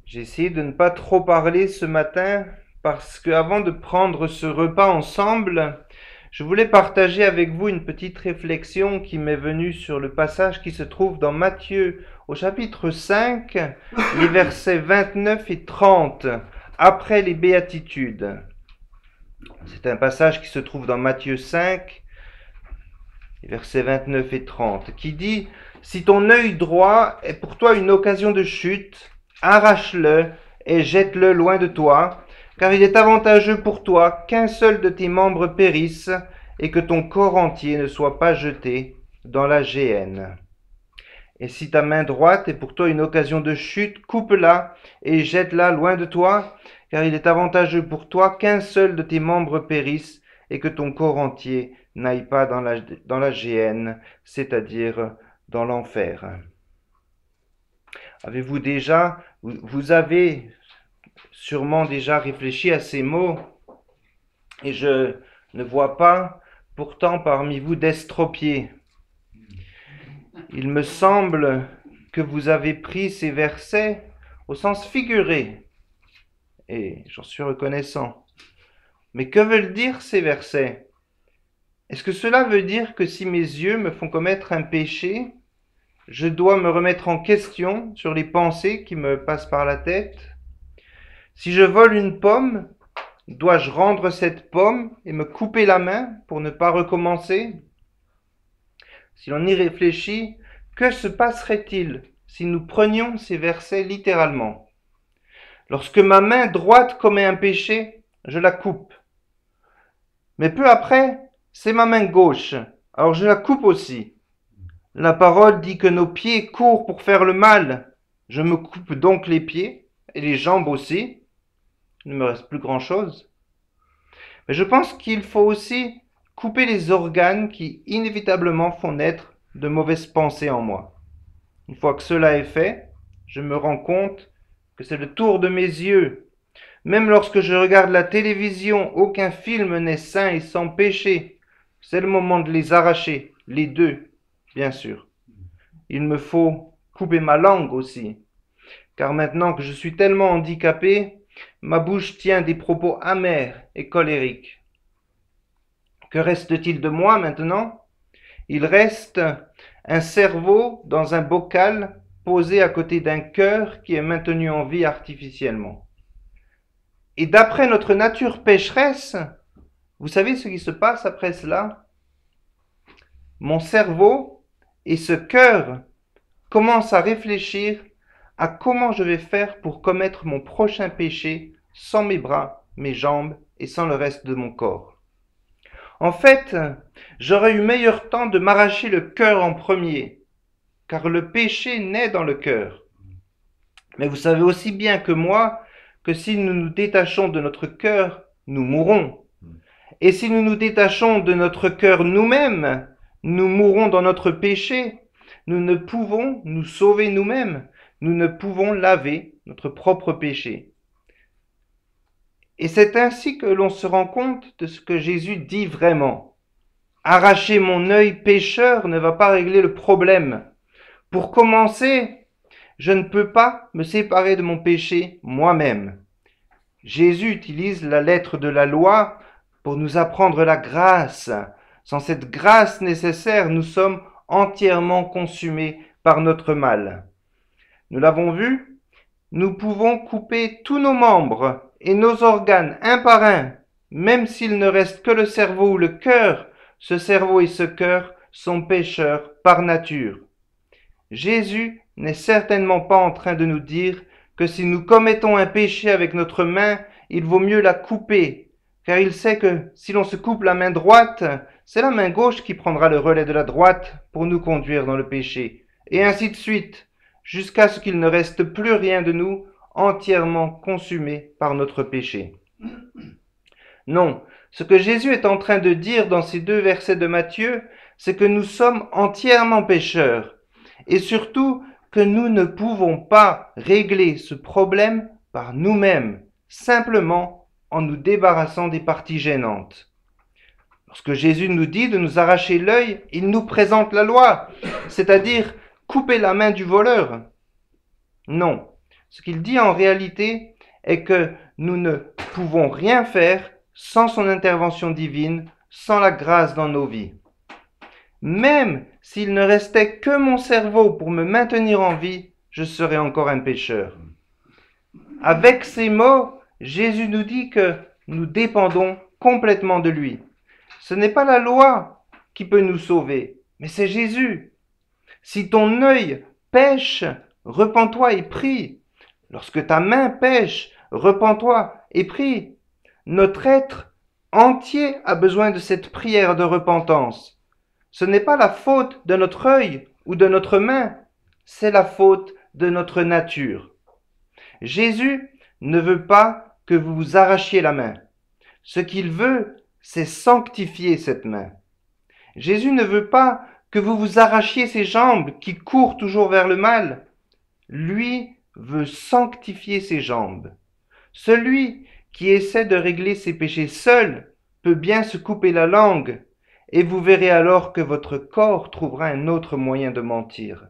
J'ai essayé de ne pas trop parler ce matin parce que avant de prendre ce repas ensemble, je voulais partager avec vous une petite réflexion qui m'est venue sur le passage qui se trouve dans Matthieu au chapitre 5, les versets 29 et 30, après les béatitudes. C'est un passage qui se trouve dans Matthieu 5, les versets 29 et 30, qui dit « Si ton œil droit est pour toi une occasion de chute, arrache-le et jette-le loin de toi, car il est avantageux pour toi qu'un seul de tes membres périsse et que ton corps entier ne soit pas jeté dans la géhenne. Et si ta main droite est pour toi une occasion de chute, coupe-la et jette-la loin de toi, car il est avantageux pour toi qu'un seul de tes membres périsse et que ton corps entier n'aille pas dans la géhenne, c'est-à-dire dans l'enfer. » Avez-vous déjà, vous avez sûrement déjà réfléchi à ces mots, et je ne vois pas pourtant parmi vous d'estropiés. Il me semble que vous avez pris ces versets au sens figuré, et j'en suis reconnaissant. Mais que veulent dire ces versets? Est-ce que cela veut dire que si mes yeux me font commettre un péché, je dois me remettre en question sur les pensées qui me passent par la tête? Si je vole une pomme, dois-je rendre cette pomme et me couper la main pour ne pas recommencer? Si l'on y réfléchit, que se passerait-il si nous prenions ces versets littéralement? Lorsque ma main droite commet un péché, je la coupe. Mais peu après, c'est ma main gauche, alors je la coupe aussi. La parole dit que nos pieds courent pour faire le mal. Je me coupe donc les pieds et les jambes aussi. Il ne me reste plus grand-chose. Mais je pense qu'il faut aussi couper les organes qui inévitablement font naître de mauvaises pensées en moi. Une fois que cela est fait, je me rends compte que c'est le tour de mes yeux. Même lorsque je regarde la télévision, aucun film n'est sain et sans péché. C'est le moment de les arracher, les deux, bien sûr. Il me faut couper ma langue aussi, car maintenant que je suis tellement handicapé, ma bouche tient des propos amers et colériques. Que reste-t-il de moi maintenant? Il reste un cerveau dans un bocal posé à côté d'un cœur qui est maintenu en vie artificiellement. Et d'après notre nature pécheresse, vous savez ce qui se passe après cela? Mon cerveau et ce cœur commencent à réfléchir à comment je vais faire pour commettre mon prochain péché sans mes bras, mes jambes et sans le reste de mon corps. En fait, j'aurais eu meilleur temps de m'arracher le cœur en premier, car le péché naît dans le cœur. Mais vous savez aussi bien que moi que si nous nous détachons de notre cœur, nous mourrons. Et si nous nous détachons de notre cœur nous-mêmes, nous mourrons dans notre péché. Nous ne pouvons nous sauver nous-mêmes. Nous ne pouvons laver notre propre péché. Et c'est ainsi que l'on se rend compte de ce que Jésus dit vraiment. Arracher mon œil pécheur ne va pas régler le problème. Pour commencer, je ne peux pas me séparer de mon péché moi-même. Jésus utilise la lettre de la loi pour nous apprendre la grâce. Sans cette grâce nécessaire, nous sommes entièrement consumés par notre mal. Nous l'avons vu, nous pouvons couper tous nos membres et nos organes un par un, même s'il ne reste que le cerveau ou le cœur. Ce cerveau et ce cœur sont pécheurs par nature. Jésus n'est certainement pas en train de nous dire que si nous commettons un péché avec notre main, il vaut mieux la couper, car il sait que si l'on se coupe la main droite, c'est la main gauche qui prendra le relais de la droite pour nous conduire dans le péché, et ainsi de suite, jusqu'à ce qu'il ne reste plus rien de nous entièrement consumé par notre péché. Non, ce que Jésus est en train de dire dans ces deux versets de Matthieu, c'est que nous sommes entièrement pécheurs, et surtout que nous ne pouvons pas régler ce problème par nous-mêmes, simplement en nous débarrassant des parties gênantes. Lorsque Jésus nous dit de nous arracher l'œil, il nous présente la loi, c'est-à-dire couper la main du voleur. Non, Ce qu'il dit en réalité est que nous ne pouvons rien faire sans son intervention divine, sans la grâce dans nos vies. Même s'il ne restait que mon cerveau pour me maintenir en vie, je serais encore un pécheur. Avec ces mots, Jésus nous dit que nous dépendons complètement de lui. Ce n'est pas la loi qui peut nous sauver, mais c'est Jésus. Si ton œil pêche, repens-toi et prie. Lorsque ta main pêche, repens-toi et prie. Notre être entier a besoin de cette prière de repentance. Ce n'est pas la faute de notre œil ou de notre main, c'est la faute de notre nature. Jésus ne veut pas que vous vous arrachiez la main. Ce qu'il veut, c'est sanctifier cette main. Jésus ne veut pas que vous vous arrachiez ces jambes qui courent toujours vers le mal. Lui veut sanctifier ses jambes. Celui qui essaie de régler ses péchés seul peut bien se couper la langue, et vous verrez alors que votre corps trouvera un autre moyen de mentir.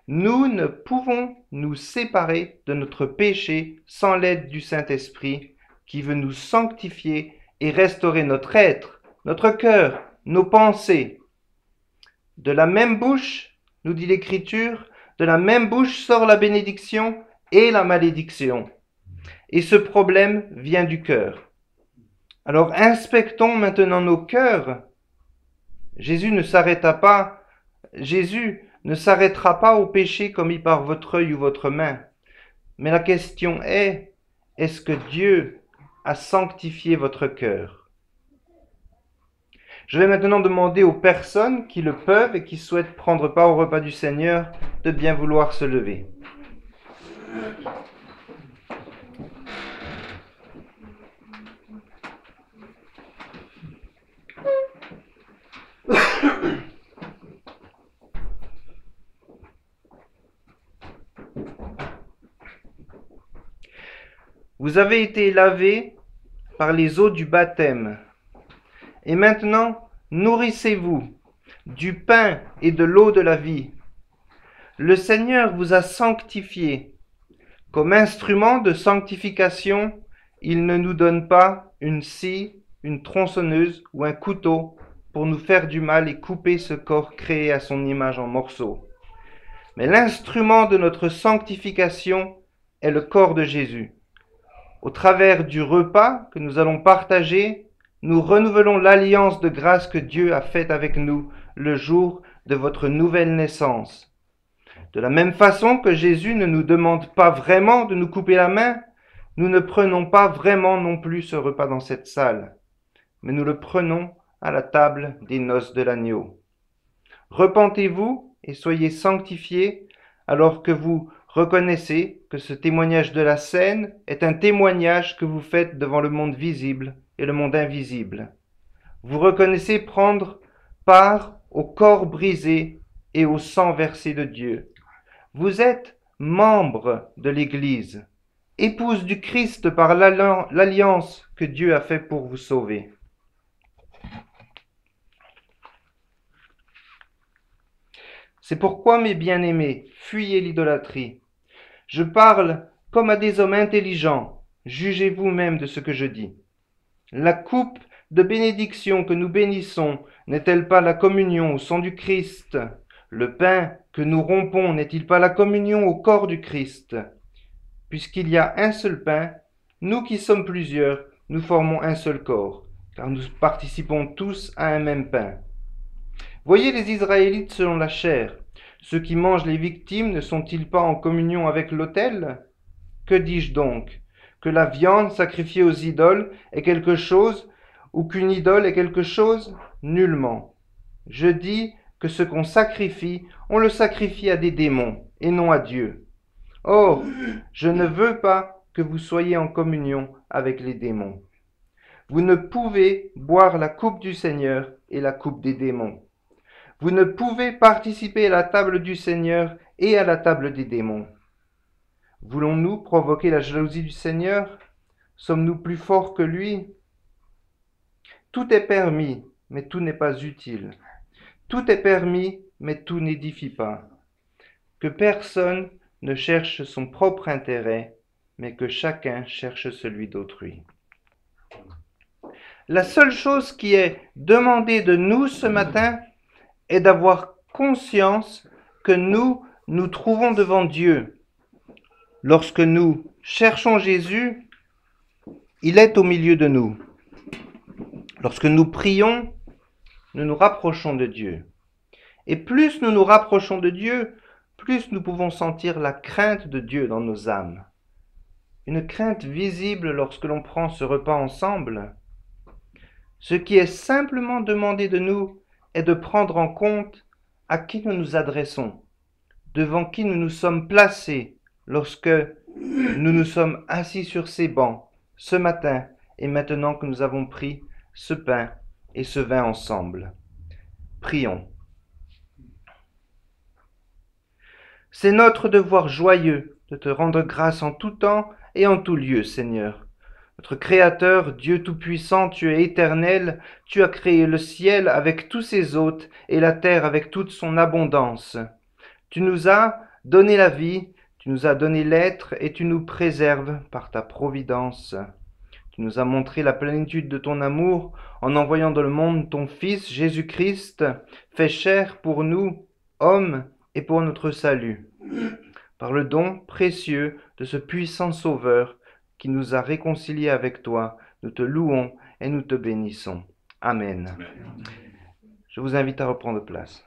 Nous ne pouvons nous séparer de notre péché sans l'aide du Saint-Esprit qui veut nous sanctifier et restaurer notre être, notre cœur, nos pensées. De la même bouche, nous dit l'Écriture, de la même bouche sort la bénédiction et la malédiction. Et ce problème vient du cœur. Alors inspectons maintenant nos cœurs. Jésus ne s'arrêtera pas au péché commis par votre œil ou votre main. Mais la question est-ce que Dieu a sanctifié votre cœur? Je vais maintenant demander aux personnes qui le peuvent et qui souhaitent prendre part au repas du Seigneur de bien vouloir se lever. Vous avez été lavés par les eaux du baptême. Et maintenant, nourrissez-vous du pain et de l'eau de la vie. Le Seigneur vous a sanctifiés. Comme instrument de sanctification, il ne nous donne pas une scie, une tronçonneuse ou un couteau pour nous faire du mal et couper ce corps créé à son image en morceaux. Mais l'instrument de notre sanctification est le corps de Jésus. Au travers du repas que nous allons partager, nous renouvelons l'alliance de grâce que Dieu a faite avec nous le jour de votre nouvelle naissance. De la même façon que Jésus ne nous demande pas vraiment de nous couper la main, nous ne prenons pas vraiment non plus ce repas dans cette salle, mais nous le prenons à la table des noces de l'agneau. Repentez-vous et soyez sanctifiés alors que vous reconnaissez que ce témoignage de la scène est un témoignage que vous faites devant le monde visible et le monde invisible. Vous reconnaissez prendre part au corps brisé et au sang versé de Dieu. Vous êtes membre de l'Église, épouse du Christ par l'alliance que Dieu a faite pour vous sauver. C'est pourquoi, mes bien-aimés, fuyez l'idolâtrie. Je parle comme à des hommes intelligents. Jugez vous-même de ce que je dis. La coupe de bénédiction que nous bénissons n'est-elle pas la communion au sang du Christ? Le pain que nous rompons n'est-il pas la communion au corps du Christ? Puisqu'il y a un seul pain, nous qui sommes plusieurs, nous formons un seul corps, car nous participons tous à un même pain. Voyez les Israélites selon la chair. Ceux qui mangent les victimes ne sont-ils pas en communion avec l'autel? Que dis-je donc? Que la viande sacrifiée aux idoles est quelque chose ou qu'une idole est quelque chose? Nullement. Je dis que ce qu'on sacrifie, on le sacrifie à des démons et non à Dieu. Or, je ne veux pas que vous soyez en communion avec les démons. Vous ne pouvez boire la coupe du Seigneur et la coupe des démons. Vous ne pouvez participer à la table du Seigneur et à la table des démons. Voulons-nous provoquer la jalousie du Seigneur? Sommes-nous plus forts que lui? Tout est permis, mais tout n'est pas utile. Tout est permis, mais tout n'édifie pas. Que personne ne cherche son propre intérêt, mais que chacun cherche celui d'autrui. La seule chose qui est demandée de nous ce matin est d'avoir conscience que nous trouvons devant Dieu. Lorsque nous cherchons Jésus, il est au milieu de nous. Lorsque nous prions, nous nous rapprochons de Dieu. Et plus nous nous rapprochons de Dieu, plus nous pouvons sentir la crainte de Dieu dans nos âmes. Une crainte visible lorsque l'on prend ce repas ensemble. Ce qui est simplement demandé de nous est de prendre en compte à qui nous nous adressons, devant qui nous nous sommes placés lorsque nous nous sommes assis sur ces bancs ce matin et maintenant que nous avons pris ce pain et ce vin ensemble. Prions. C'est notre devoir joyeux de te rendre grâce en tout temps et en tout lieu, Seigneur. Notre Créateur, Dieu Tout-Puissant, tu es éternel, tu as créé le ciel avec tous ses hôtes et la terre avec toute son abondance. Tu nous as donné la vie, tu nous as donné l'être et tu nous préserves par ta providence. Tu nous as montré la plénitude de ton amour en envoyant dans le monde ton Fils Jésus-Christ, fait chair pour nous, hommes, et pour notre salut. Par le don précieux de ce puissant Sauveur qui nous a réconciliés avec toi, nous te louons et nous te bénissons. Amen. Je vous invite à reprendre place.